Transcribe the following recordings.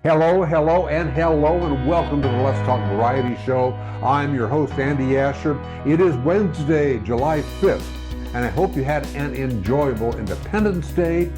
Hello, hello, and welcome to the Let's Talk Variety Show. I'm your host, Andy Asher. It is Wednesday, July 5th, and I hope you had an enjoyable Independence Day.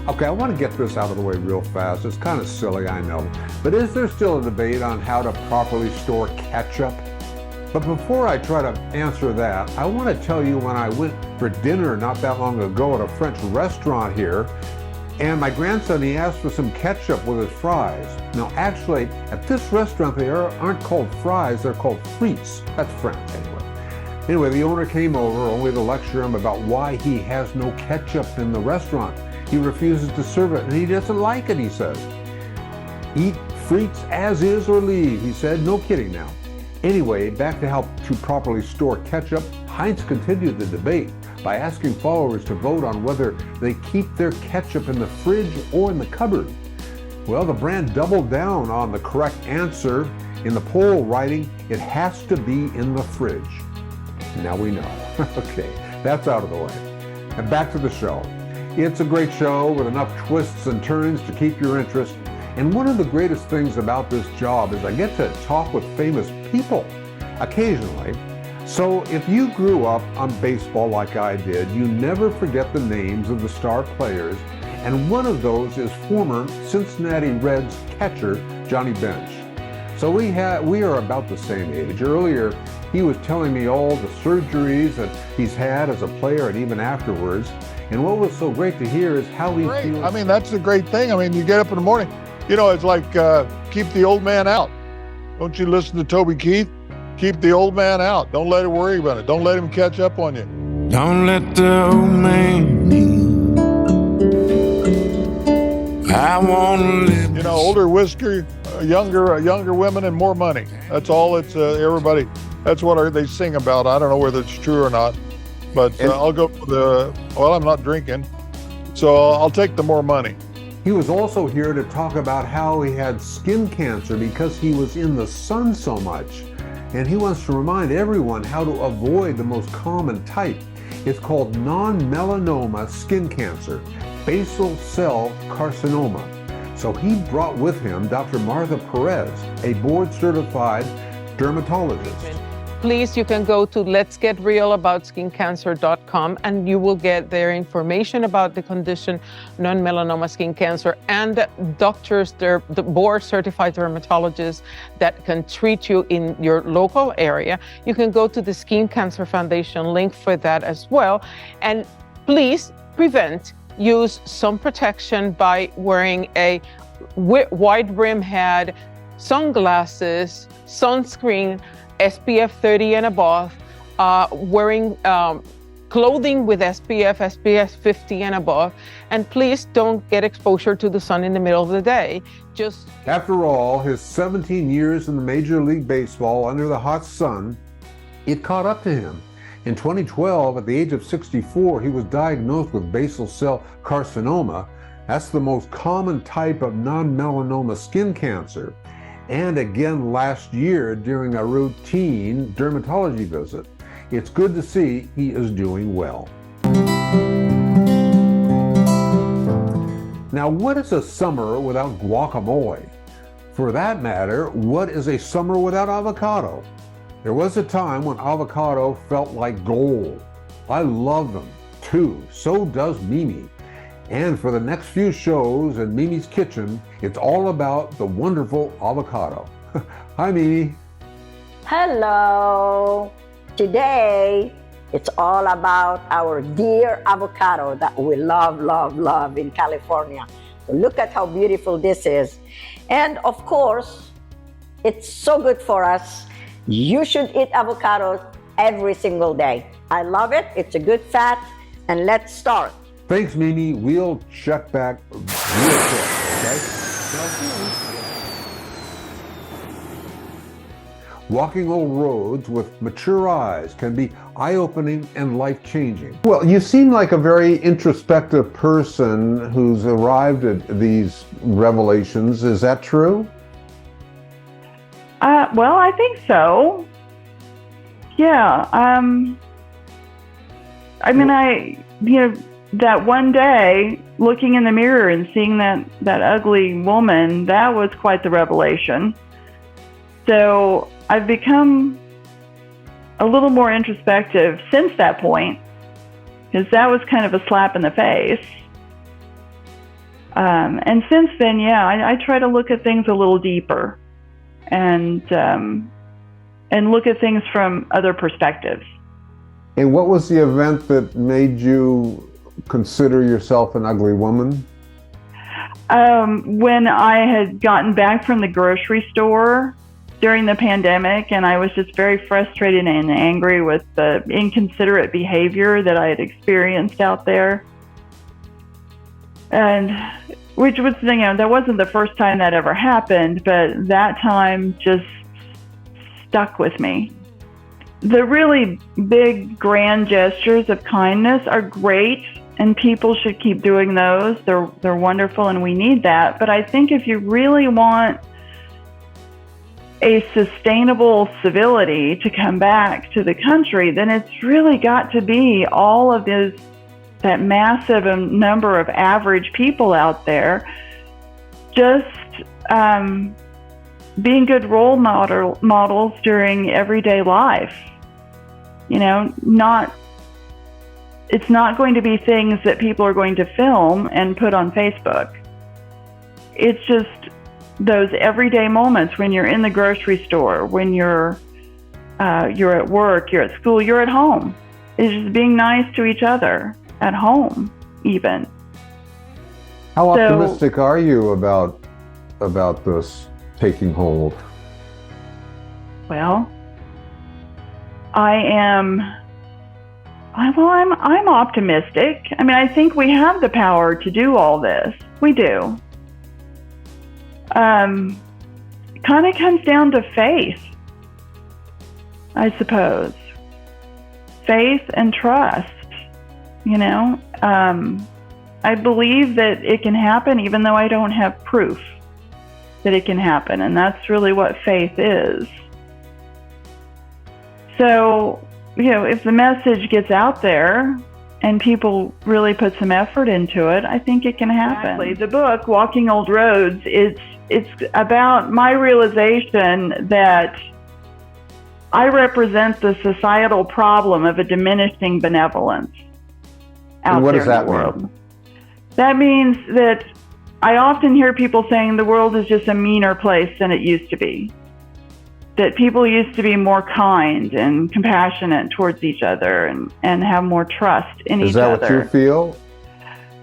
Okay, I want to get this out of the way real fast. It's kind of silly, I know. But is there still a debate on how to properly store ketchup? But before I try to answer that, I want to tell you when I went for dinner not that long ago at a French restaurant here, and my grandson, he asked for some ketchup with his fries. Now, actually, at this restaurant, they aren't called fries, they're called frites. That's French, anyway. Anyway, the owner came over only to lecture him about why he has no ketchup in the restaurant. He refuses to serve it, and he doesn't like it, he says. Eat frites as is or leave, he said. No kidding now. Anyway, back to how to properly store ketchup. Heinz continued the debate by asking followers to vote on whether they keep their ketchup in the fridge or in the cupboard. Well, the brand doubled down on the correct answer in the poll, writing, "It has to be in the fridge." Now we know. Okay, that's out of the way. And back to the show. It's a great show with enough twists and turns to keep your interest. And one of the greatest things about this job is I get to talk with famous people occasionally. So if you grew up on baseball like I did, you never forget the names of the star players, and one of those is former Cincinnati Reds catcher Johnny Bench. So we are about the same age. Earlier, he was telling me all the surgeries that he's had as a player and even afterwards. And what was so great to hear is how he feels. I mean, that's the great thing. I mean, you get up in the morning, you know, it's like keep the old man out. Don't you listen to Toby Keith? Keep the old man out. Don't let him worry about it. Don't let him catch up on you. Don't let the old man in. I want to live. You know, older whiskey, younger women, and more money. That's all. It's everybody. That's what they sing about. I don't know whether it's true or not, but I'll go for the. Well, I'm not drinking, so I'll take the more money. He was also here to talk about how he had skin cancer because he was in the sun so much. And he wants to remind everyone how to avoid the most common type. It's called non-melanoma skin cancer, basal cell carcinoma. So he brought with him Dr. Martha Perez, a board-certified dermatologist. Please, you can go to letsgetrealaboutskincancer.com and you will get their information about the condition, non-melanoma skin cancer, and doctors, the board-certified dermatologists that can treat you in your local area. You can go to the Skin Cancer Foundation link for that as well. And please use sun protection by wearing a wide brim hat, sunglasses, sunscreen, SPF 30 and above, wearing clothing with SPF 50 and above, and please don't get exposure to the sun in the middle of the day. After all, his 17 years in the Major League Baseball under the hot sun, it caught up to him. In 2012, at the age of 64, he was diagnosed with basal cell carcinoma. That's the most common type of non-melanoma skin cancer. And again last year during a routine dermatology visit. It's good to see he is doing well. Now, what is a summer without guacamole? For that matter, what is a summer without avocado? There was a time when avocado felt like gold. I love them too, so does Mimi. And for the next few shows in Mimi's Kitchen, it's all about the wonderful avocado. Hi, Mimi. Hello. Today, it's all about our dear avocado that we love, love, love in California. So look at how beautiful this is. And of course, it's so good for us. You should eat avocados every single day. I love it. It's a good fat. And let's start. Thanks, Mimi. We'll check back real quick, okay? Walking old roads with mature eyes can be eye-opening and life-changing. Well, you seem like a very introspective person who's arrived at these revelations. Is that true? Well, I think so. Yeah. I mean, that one day, looking in the mirror and seeing that ugly woman, that was quite the revelation. So I've become a little more introspective since that point, because that was kind of a slap in the face. And since then, yeah, I try to look at things a little deeper and look at things from other perspectives. And what was the event that made you consider yourself an ugly woman? When I had gotten back from the grocery store during the pandemic, and I was just very frustrated and angry with the inconsiderate behavior that I had experienced out there. And which was, that wasn't the first time that ever happened, but that time just stuck with me. The really big, grand gestures of kindness are great, and people should keep doing those. They're wonderful, and we need that. But I think if you really want a sustainable civility to come back to the country, then it's really got to be all of that massive number of average people out there just being good role models during everyday life. It's not going to be things that people are going to film and put on Facebook. It's just those everyday moments when you're in the grocery store, when you're at work, you're at school, you're at home. It's just being nice to each other at home, even. How optimistic are you about this taking hold? Well, I'm optimistic. I mean, I think we have the power to do all this. We do. Kind of comes down to faith, I suppose. Faith and trust, I believe that it can happen even though I don't have proof that it can happen. And that's really what faith is. So, if the message gets out there and people really put some effort into it, I think it can happen. Exactly. The book, Walking Old Roads, it's about my realization that I represent the societal problem of a diminishing benevolence out there in the world. That means that I often hear people saying the world is just a meaner place than it used to be. That people used to be more kind and compassionate towards each other and have more trust in each other. Is that what you feel?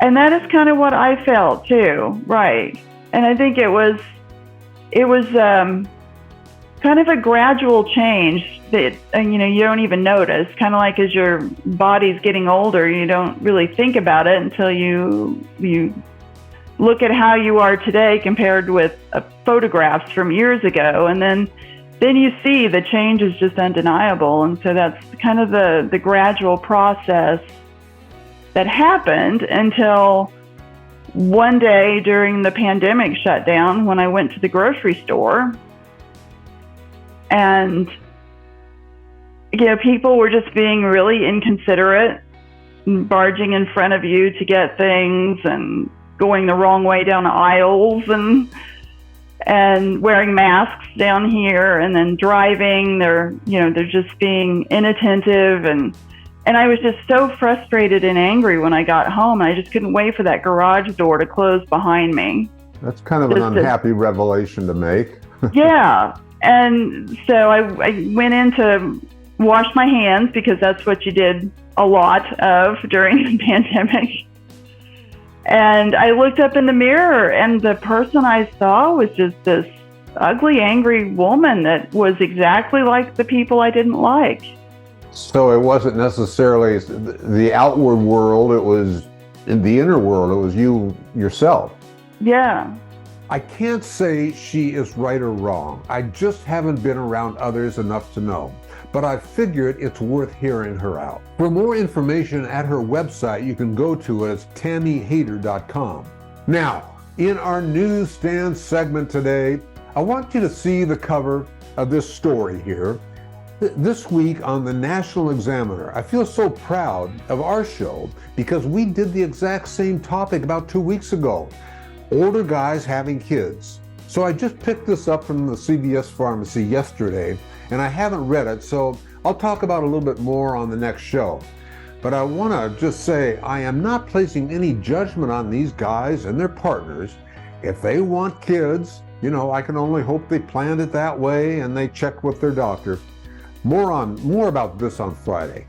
And that is kind of what I felt too, right? And I think it was kind of a gradual change that you don't even notice. Kind of like as your body's getting older, you don't really think about it until you look at how you are today compared with photographs from years ago, and then you see the change is just undeniable. And so that's kind of the gradual process that happened until one day during the pandemic shutdown when I went to the grocery store. And, people were just being really inconsiderate, barging in front of you to get things and going the wrong way down aisles and wearing masks down here, and then driving. They're just being inattentive. And I was just so frustrated and angry when I got home. I just couldn't wait for that garage door to close behind me. That's kind of an unhappy revelation to make. Yeah. And so I went in to wash my hands, because that's what you did a lot of during the pandemic. And I looked up in the mirror, and the person I saw was just this ugly, angry woman that was exactly like the people I didn't like. So it wasn't necessarily the outward world, it was in the inner world, it was you yourself. Yeah. I can't say she is right or wrong. I just haven't been around others enough to know. But I figured it's worth hearing her out. For more information at her website, you can go to it. It's tammyhader.com. Now, in our newsstand segment today, I want you to see the cover of this story here. This week on the National Examiner, I feel so proud of our show because we did the exact same topic about 2 weeks ago. Older guys having kids. So I just picked this up from the CVS pharmacy yesterday, and I haven't read it, so I'll talk about it a little bit more on the next show. But I want to just say I am not placing any judgment on these guys and their partners. If they want kids, I can only hope they planned it that way and they checked with their doctor. More about this on Friday.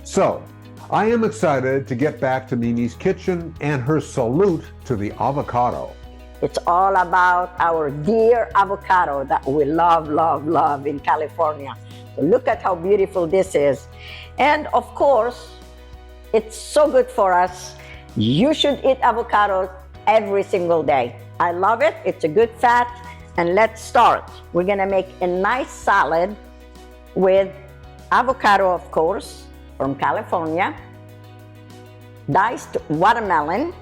So, I am excited to get back to Mimi's kitchen and her salute to the avocado. It's all about our dear avocado that we love, love, love in California. So look at how beautiful this is. And of course, it's so good for us. You should eat avocados every single day. I love it. It's a good fat. And let's start. We're gonna make a nice salad with avocado, of course, from California, diced watermelon,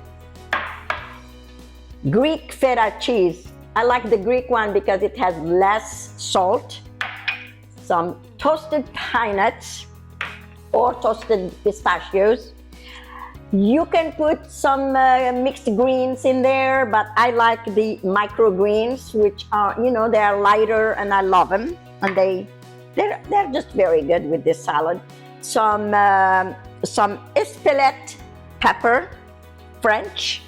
Greek feta cheese. I like the Greek one because it has less salt, some toasted pine nuts or toasted pistachios. You can put some mixed greens in there, but I like the microgreens, which are, they are lighter and I love them. And they're just very good with this salad. Some Espelette pepper, French,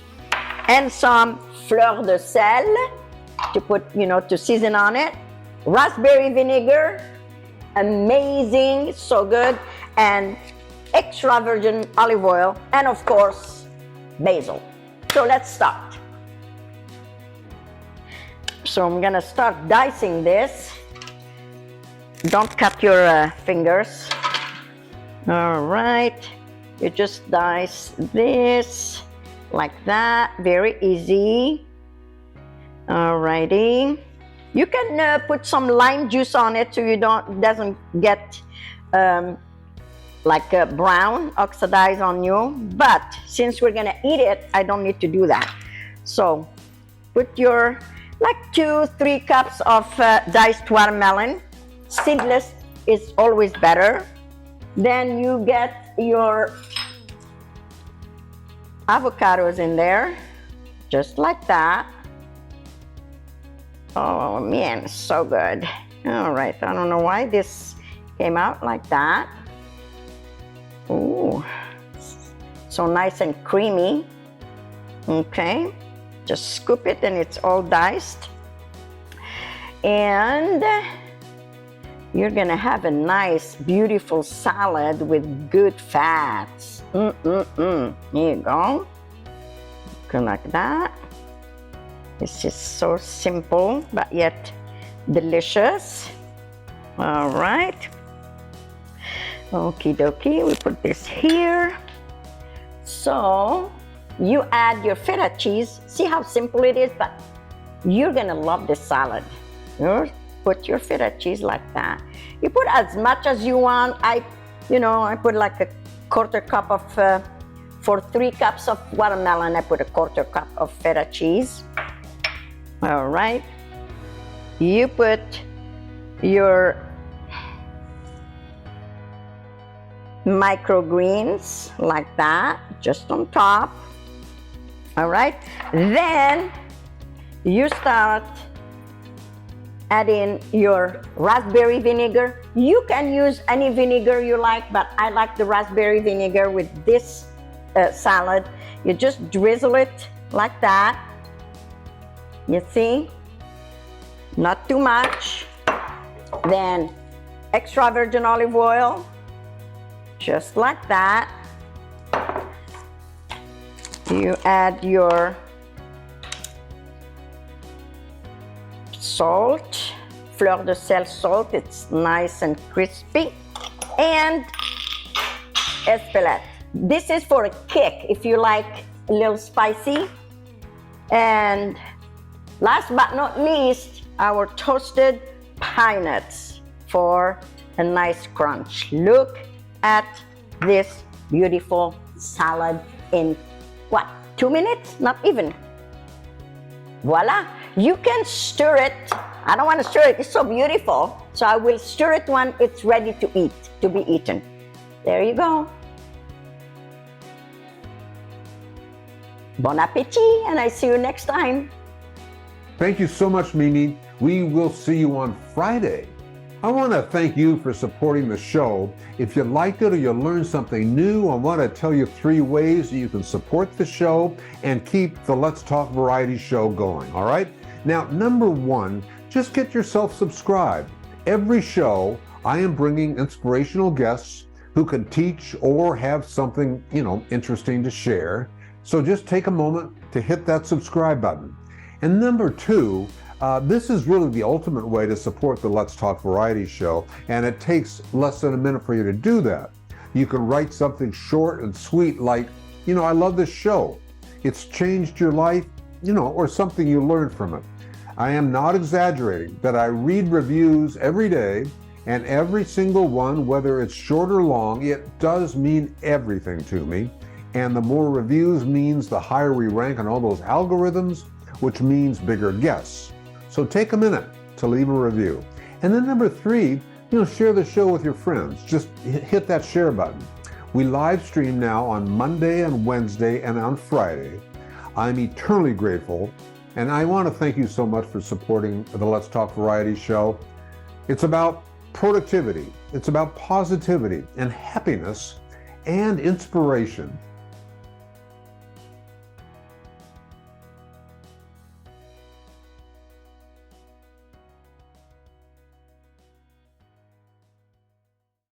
and some fleur de sel to put, to season on it. Raspberry vinegar, amazing, so good. And extra virgin olive oil, and of course, basil. So let's start. So I'm gonna start dicing this. Don't cut your fingers. All right, you just dice this like that, very easy. All righty. You can put some lime juice on it so doesn't get like a brown oxidized on you, but since we're gonna eat it, I don't need to do that. So put your 2-3 cups of diced watermelon. Seedless is always better. Then you get your avocados in there, just like that. Oh man, so good. All right, I don't know why this came out like that. Ooh, so nice and creamy. Okay, just scoop it and it's all diced. And you're gonna have a nice, beautiful salad with good fats. Here you go. Go like that. It's just so simple, but yet delicious. All right. Okie dokie, we put this here. So you add your feta cheese. See how simple it is, but you're gonna love this salad. You put your feta cheese like that. You put as much as you want. I put like a quarter cup of, for 3 cups of watermelon, I put a quarter cup of feta cheese. All right. You put your microgreens like that, just on top. All right. Then you start adding your raspberry vinegar. You can use any vinegar you like, but I like the raspberry vinegar with this salad. You just drizzle it like that. You see? Not too much. Then extra virgin olive oil, just like that. You add your salt, fleur de sel salt, it's nice and crispy, and Espelette. This is for a kick if you like a little spicy. And last but not least, our toasted pine nuts for a nice crunch. Look at this beautiful salad in 2 minutes? Not even. Voila, You can stir it. I don't want to stir it. It's so beautiful. So I will stir it when it's ready to eat, to be eaten. There you go. Bon appetit, and I see you next time. Thank you so much, Mimi. We will see you on Friday. I want to thank you for supporting the show. If you liked it or you learned something new, I want to tell you 3 ways that you can support the show and keep the Let's Talk Variety show going, all right? Now, number 1, just get yourself subscribed. Every show, I am bringing inspirational guests who can teach or have something, interesting to share. So just take a moment to hit that subscribe button. And number 2, this is really the ultimate way to support the Let's Talk Variety show, and it takes less than a minute for you to do that. You can write something short and sweet like, I love this show. It's changed your life, or something you learned from it. I am not exaggerating that I read reviews every day, and every single one, whether it's short or long, it does mean everything to me. And the more reviews means the higher we rank on all those algorithms, which means bigger guests. So take a minute to leave a review. And then number 3, share the show with your friends. Just hit that share button. We live stream now on Monday and Wednesday and on Friday. I'm eternally grateful, and I want to thank you so much for supporting the Let's Talk Variety show. It's about productivity. It's about positivity and happiness and inspiration.